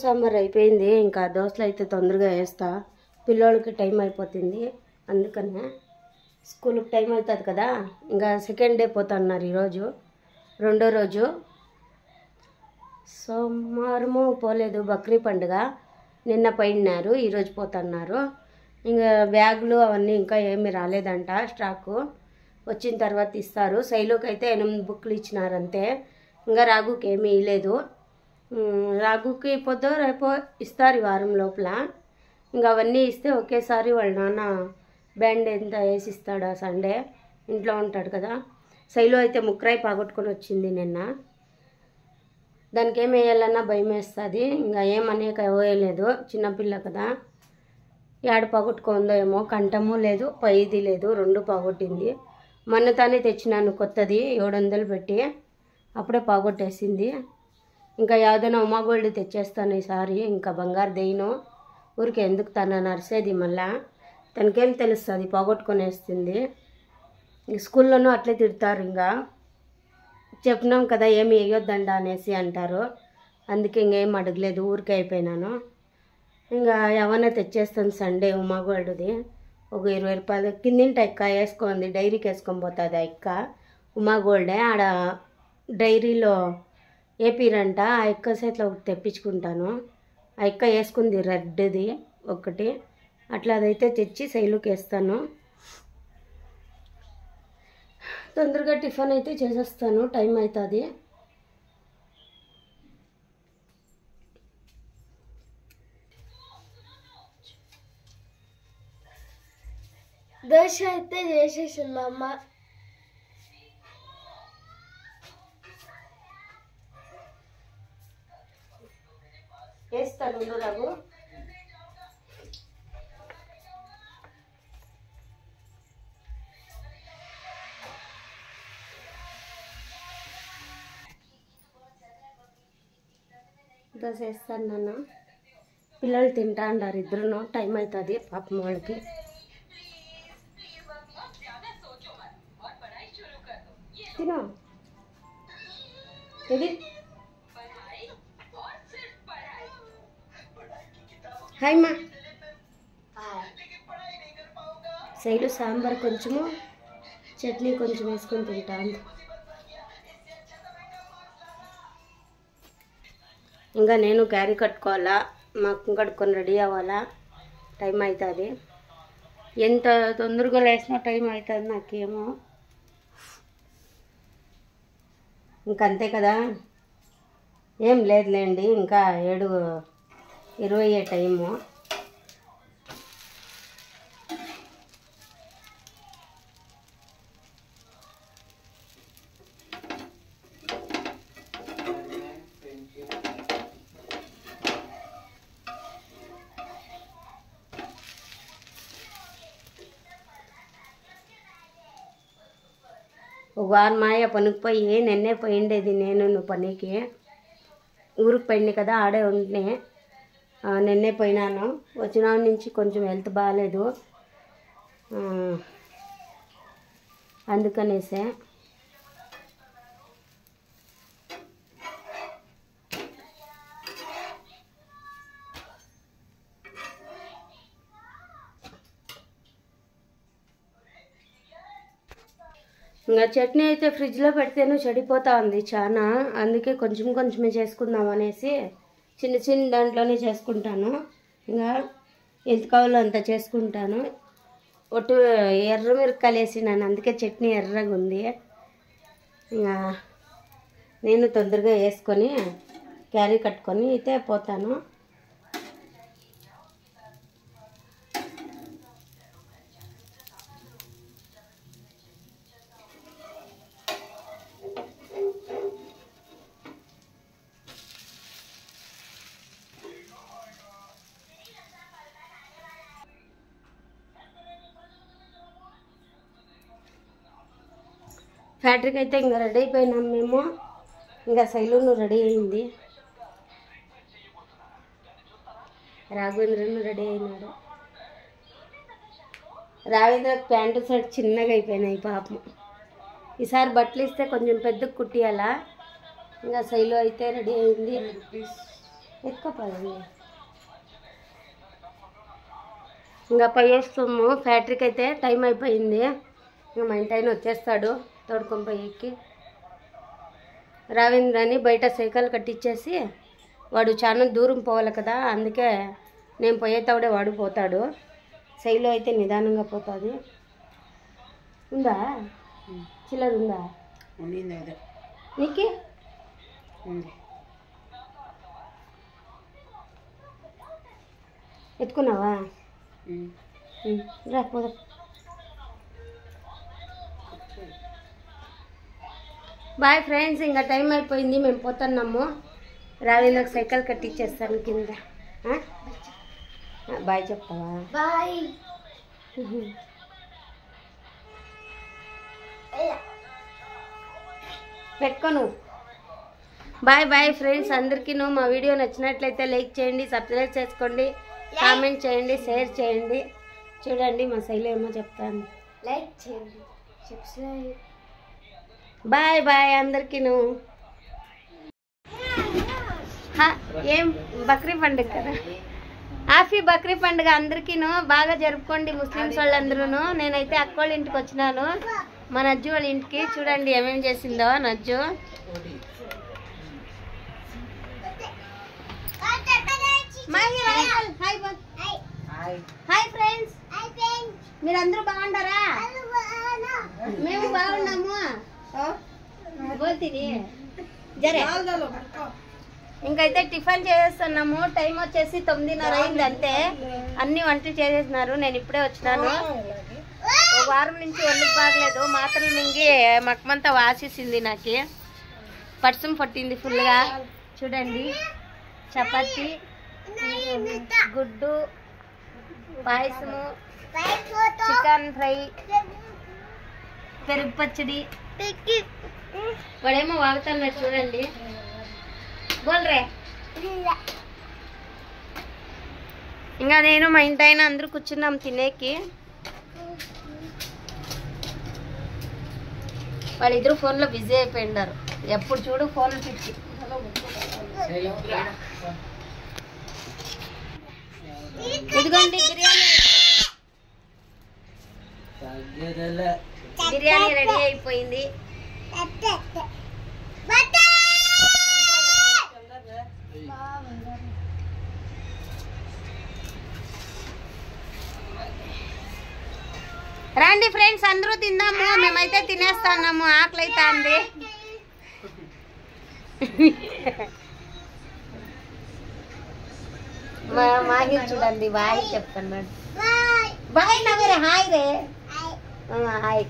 సాంబార్ అయిపోయింది. ఇంకా దోశలు అయితే తొందరగా వేస్తా, పిల్లోళ్ళకి టైం అయిపోతుంది. అందుకనే స్కూల్కి టైం అవుతుంది కదా. ఇంకా సెకండ్ డే పోతున్నారు, ఈరోజు రెండో రోజు. సోమవారము పోలేదు, బక్రీ పండుగ. నిన్న పోయినారు, ఈరోజు పోతున్నారు. ఇంకా బ్యాగులు అవన్నీ ఇంకా ఏమీ రాలేదంట, స్టాకు వచ్చిన తర్వాత ఇస్తారు. శైలుకి అయితే 8 బుక్లు ఇచ్చినారు అంతే. ఇంకా రాఘుకి ఏమీ ఇవ్వలేదు. రాఘుకి పొద్దు రేపో ఇస్తారు ఈ వారం లోపల. ఇంకా అవన్నీ ఇస్తే ఒకేసారి వాళ్ళ నాన్న బ్యాండ్ ఎంత వేసి ఇస్తాడు. సండే ఇంట్లో ఉంటాడు కదా. శైలు అయితే ముక్కరాయి పాగొట్టుకొని వచ్చింది నిన్న. దానికి ఏం వేయాలన్నా భయం వేస్తుంది. ఇంకా ఏమనేక వేయలేదు, చిన్నపిల్ల కదా. ఏడ పాగొట్టుకుందో ఏమో, కంఠము లేదు, పైది లేదు, 2 పాగొట్టింది. మొన్న తానే తెచ్చినాను కొత్తది 700 పెట్టి, అప్పుడే పాగొట్టేసింది. ఇంకా ఏదైనా ఉమా గోల్డ్ తెచ్చేస్తాను ఈసారి. ఇంకా బంగారు దేయను, ఊరికి ఎందుకు తన నరిసేది మళ్ళా. తనకేం తెలుస్తుంది, పాగొట్టుకొనేస్తుంది. స్కూల్లోనూ అట్లే తిడతారు. ఇంకా చెప్పినాం కదా ఏమి వేయొద్దండ అనేసి అంటారు. అందుకే ఇంకేం అడగలేదు, ఊరికే అయిపోయినాను. ఇంకా ఏమన్నా తెచ్చేస్తాను సండే ఉమా గోల్డ్ది. ఒక 20 రూపాయలు కిందింట ఎక్క వేసుకుంది, డైరీకి వేసుకొని పోతుంది ఆ ఎక్క. ఉమా గోల్డే ఆడ డైరీలో ఏపీరంట. ఆ ఎక్క చేతిలో ఒకటి తెప్పించుకుంటాను. ఆ ఎక్క వేసుకుంది రెడ్ది ఒకటి, అట్లా అదైతే తెచ్చి శైలుకి వేస్తాను. తొందరగా టిఫిన్ అయితే చేసేస్తాను, టైం అవుతుంది. దోశ అయితే చేసేసింది అమ్మ. వేస్తాను రఘు. దోశ వేస్తాను నాన్న. పిల్లలు తింటా అంటారు ఇద్దరును, టైం అవుతుంది పాపం వాళ్ళకి. తినో ఇది. హాయ్ మా. శైలు సాంబార్ కొంచెము, చట్నీ కొంచెం వేసుకొని తింటాను. ఇంకా నేను క్యారీ కట్టుకోవాలా, మాకు కట్టుకొని రెడీ అవ్వాలా, టైం అవుతుంది. ఎంత తొందరగా లేసినా టైం అవుతుంది నాకేమో. ఇంకంతే కదా, ఏం లేదులేండి. ఇంకా 7:20 టైము. ఒక వారం మాయ పనికి పోయి నిన్నే పోయిండేది. నేను పనికి ఊరికి పోయింది కదా, ఆడే ఉంటే నిన్నే పోయినాను. వచ్చిన నుంచి కొంచెం హెల్త్ బాగాలేదు, అందుకనేసే. ఇంకా చట్నీ అయితే ఫ్రిడ్జ్లో పెడితేనే చెడిపోతూ ఉంది చాలా. అందుకే కొంచెం కొంచెమే చేసుకుందాం అనేసి చిన్న చిన్న దాంట్లోనే చేసుకుంటాను. ఇంకా ఎంత కావాలో అంత చేసుకుంటాను. ఒట్టు ఎర్ర మిరపకాయలు వేసినాను, అందుకే చట్నీ ఎర్రగా ఉంది. ఇంకా నేను తొందరగా వేసుకొని క్యారీ కట్టుకొని అయితే పోతాను. ఫ్యాక్టరీకి అయితే ఇంకా రెడీ అయిపోయినాం మేము. ఇంకా శైలును రెడీ అయింది, రాఘవేంద్రను రెడీ అయినాడు. రాఘవేంద్ర ప్యాంటు షర్ట్ చిన్నగా అయిపోయినాయి పాపం. ఈసారి బట్టలు ఇస్తే కొంచెం పెద్ద కుట్టియాలా. ఇంకా శైలు అయితే రెడీ అయింది. ఎత్తుకోపోదండి. ఇంకా పోయేస్తాము ఫ్యాక్టరీకి. అయితే టైం అయిపోయింది. ఇంకా మా ఇంటి ఆయన వచ్చేస్తాడు తోడుకొని పోయేకి. రవీంద్రని బయట సైకిల్ కట్టించేసి, వాడు చాలా దూరం పోవాలి కదా, అందుకే నేను పోయేతాడే వాడు పోతాడు. శైలు అయితే నిదానంగా పోతుంది. ఉందా చిల్లర ఉందా నీకు? ఎత్తుకున్నావా? రా పోదా. బాయ్ ఫ్రెండ్స్, ఇంకా టైం అయిపోయింది, మేము పోతున్నాము. రవీంద్రకు సైకిల్ కట్టించేస్తాను కింద. బాయ్ చెప్తావా? బాయ్. పెట్టుకోను. బాయ్ బాయ్ ఫ్రెండ్స్ అందరికీ. మా వీడియో నచ్చినట్లయితే లైక్ చేయండి, సబ్స్క్రైబ్ చేసుకోండి, కామెంట్ చేయండి, షేర్ చేయండి. చూడండి మా శైలి ఏమో చెప్తాను. లైక్ చేయండి, సబ్స్క్రైబ్. బాయ్ బాయ్ అందరికీ. ఏం బక్రీ పండుగ కదా, హ్యాపీ బక్రీ పండుగ అందరికీ. బాగా జరుపుకోండి ముస్లిమ్స్ వాళ్ళందరూ. నేనైతే అక్క వాళ్ళ ఇంటికి వచ్చినాను, మా నజ్జు వాళ్ళ ఇంటికి. చూడండి ఏమేమి చేసిందో నజ్జు. హాయ్ ఫ్రెండ్స్, మీరందరూ బాగుంటారా? మేము బాగున్నాము. జరే ఇంకైతే టిఫిన్ చేసేస్తున్నాము. టైం వచ్చేసి 9:30 అయింది అంతే. అన్ని వంటలు చేసేసినారు, నేను ఇప్పుడే వచ్చినాను. వారం నుంచి ఒళ్ళుకి బాగలేదు, మాత్రలు మింగి మక్కమంతా వాసేసింది. నాకు పర్సం పట్టింది ఫుల్గా. చూడండి చపాతి, గుడ్డు, పాయసము, చికెన్ ఫ్రై, పెరుగు పచ్చడి. వాడేమో వాగుతున్నాడు చూడండి. బోల్రే. ఇంకా నేను మా ఇంటి ఆయన అందరూ కూర్చున్నాం తినేకి. వాళ్ళిద్దరు ఫోన్లో బిజీ అయిపోయినారు, ఎప్పుడు చూడు ఫోన్లు పిచ్చి. ఇదిగోండి బిర్యానీ రెడీ అయిపోయింది. రండి ఫ్రెండ్స్ అందరూ తిందాము. మేమైతే తినేస్తున్నాము, ఆకలి అవుతుంది. మాహి చూడండి బాయ్ చెప్తున్నాడు. బాయ్ నవ్వరే. హాయ్ రే. హాయ్.